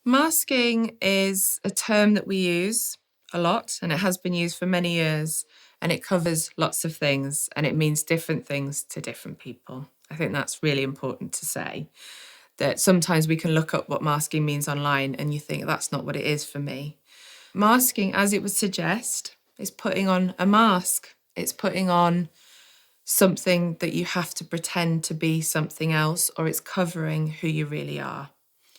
Masking is a term that we use a lot, and it has been used for many years, and it covers lots of things, and it means different things to different people. I think that's really important to say, that sometimes we can look up what masking means online and you think that's not what it is for me. Masking, as it would suggest, is putting on a mask. It's putting on something that you have to pretend to be something else, or it's covering who you really are.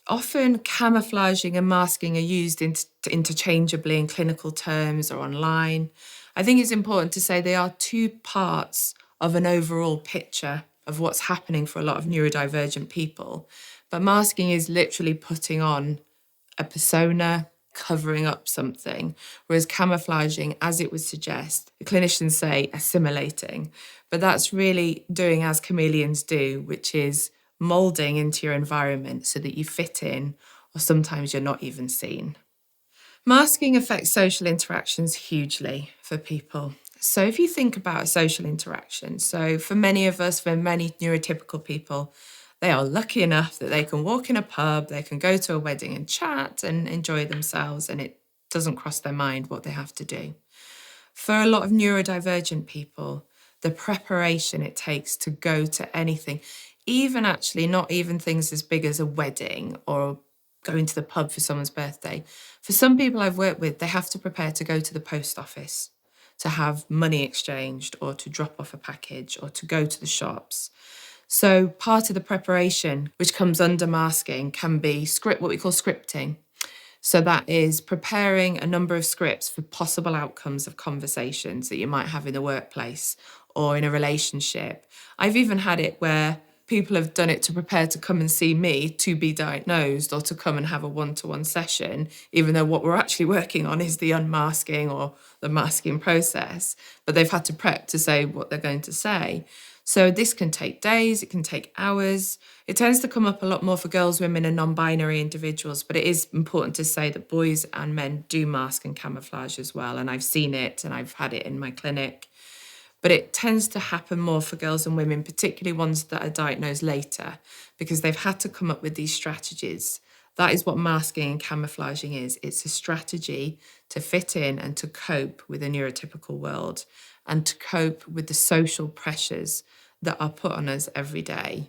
Often camouflaging and masking are used interchangeably in clinical terms or online. I think it's important to say they are two parts of an overall picture of what's happening for a lot of neurodivergent people. But masking is literally putting on a persona, covering up something, whereas camouflaging, as it would suggest, the clinicians say assimilating, but that's really doing as chameleons do, which is molding into your environment so that you fit in, or sometimes you're not even seen. Masking affects social interactions hugely for people. So if you think about a social interaction, so for many of us, for many neurotypical people, they are lucky enough that they can walk in a pub, they can go to a wedding and chat and enjoy themselves, and it doesn't cross their mind what they have to do. For a lot of neurodivergent people, the preparation it takes to go to anything, even actually not even things as big as a wedding or going to the pub for someone's birthday. For some people I've worked with, they have to prepare to go to the post office, to have money exchanged or to drop off a package or to go to the shops. So part of the preparation, which comes under masking, can be what we call scripting. So that is preparing a number of scripts for possible outcomes of conversations that you might have in the workplace or in a relationship. I've even had it where people have done it to prepare to come and see me to be diagnosed or to come and have a one-to-one session, even though what we're actually working on is the unmasking or the masking process. But they've had to prep to say what they're going to say. So this can take days, it can take hours. It tends to come up a lot more for girls, women, and non-binary individuals, but it is important to say that boys and men do mask and camouflage as well. And I've seen it and I've had it in my clinic. But it tends to happen more for girls and women, particularly ones that are diagnosed later, because they've had to come up with these strategies. That is what masking and camouflaging is. It's a strategy to fit in and to cope with a neurotypical world and to cope with the social pressures that are put on us every day.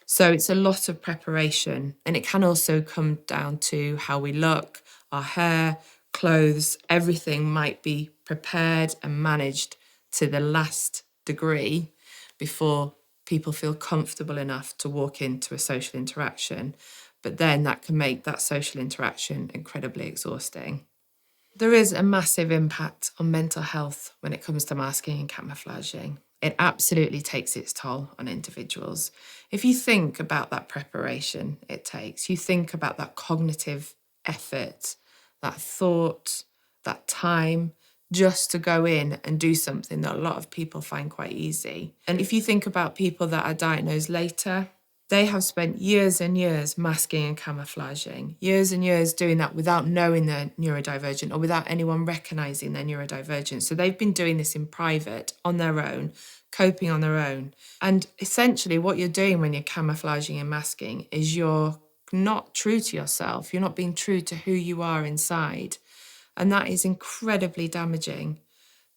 So it's a lot of preparation, and it can also come down to how we look, our hair, clothes, everything might be prepared and managed to the last degree before people feel comfortable enough to walk into a social interaction. But then that can make that social interaction incredibly exhausting. There is a massive impact on mental health when it comes to masking and camouflaging. It absolutely takes its toll on individuals. If you think about that preparation it takes, you think about that cognitive effort, that thought, that time, just to go in and do something that a lot of people find quite easy. And if you think about people that are diagnosed later, they have spent years and years masking and camouflaging, years and years doing that without knowing they're neurodivergent or without anyone recognising they're neurodivergent. So they've been doing this in private, on their own, coping on their own. And essentially what you're doing when you're camouflaging and masking is you're not true to yourself. You're not being true to who you are inside. And that is incredibly damaging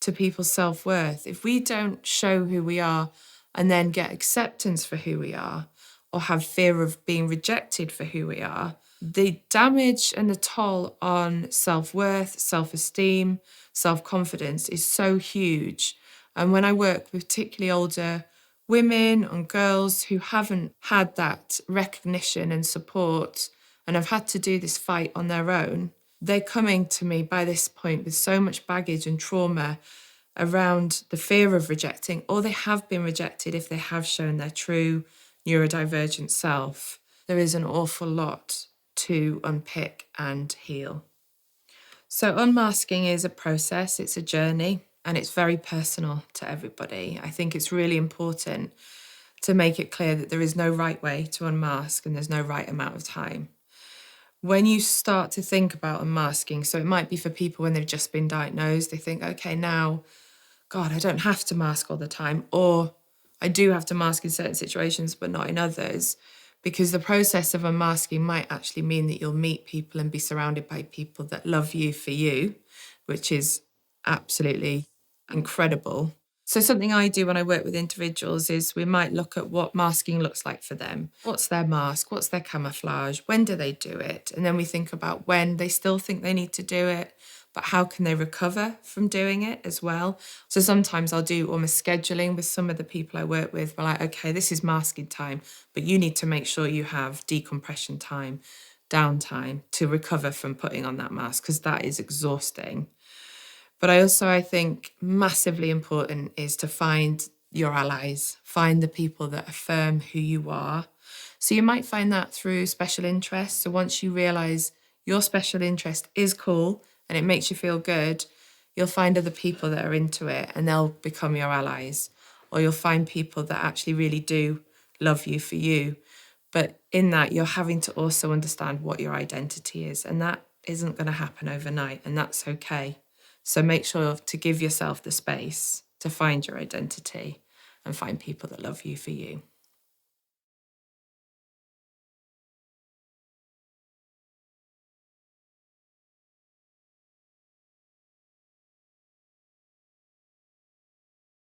to people's self-worth. If we don't show who we are and then get acceptance for who we are, or have fear of being rejected for who we are, the damage and the toll on self-worth, self-esteem, self-confidence is so huge. And when I work with particularly older women and girls who haven't had that recognition and support and have had to do this fight on their own, they're coming to me by this point with so much baggage and trauma around the fear of rejecting, or they have been rejected if they have shown their true neurodivergent self. There is an awful lot to unpick and heal. So unmasking is a process, it's a journey, and it's very personal to everybody. I think it's really important to make it clear that there is no right way to unmask and there's no right amount of time. When you start to think about unmasking, so it might be for people when they've just been diagnosed, they think, okay, now, God, I don't have to mask all the time, or I do have to mask in certain situations, but not in others. because the process of unmasking might actually mean that you'll meet people and be surrounded by people that love you for you, which is absolutely incredible. So something I do when I work with individuals is we might look at what masking looks like for them. What's their mask? What's their camouflage? When do they do it? And then we think about when they still think they need to do it, but how can they recover from doing it as well? So sometimes I'll do almost scheduling with some of the people I work with. We're like, okay, this is masking time, but you need to make sure you have decompression time, downtime to recover from putting on that mask, because that is exhausting. But I think massively important is to find your allies, find the people that affirm who you are. So you might find that through special interests. So once you realize your special interest is cool and it makes you feel good, you'll find other people that are into it and they'll become your allies. Or you'll find people that actually really do love you for you. But in that, you're having to also understand what your identity is. And that isn't going to happen overnight, and that's okay. So make sure to give yourself the space to find your identity and find people that love you for you.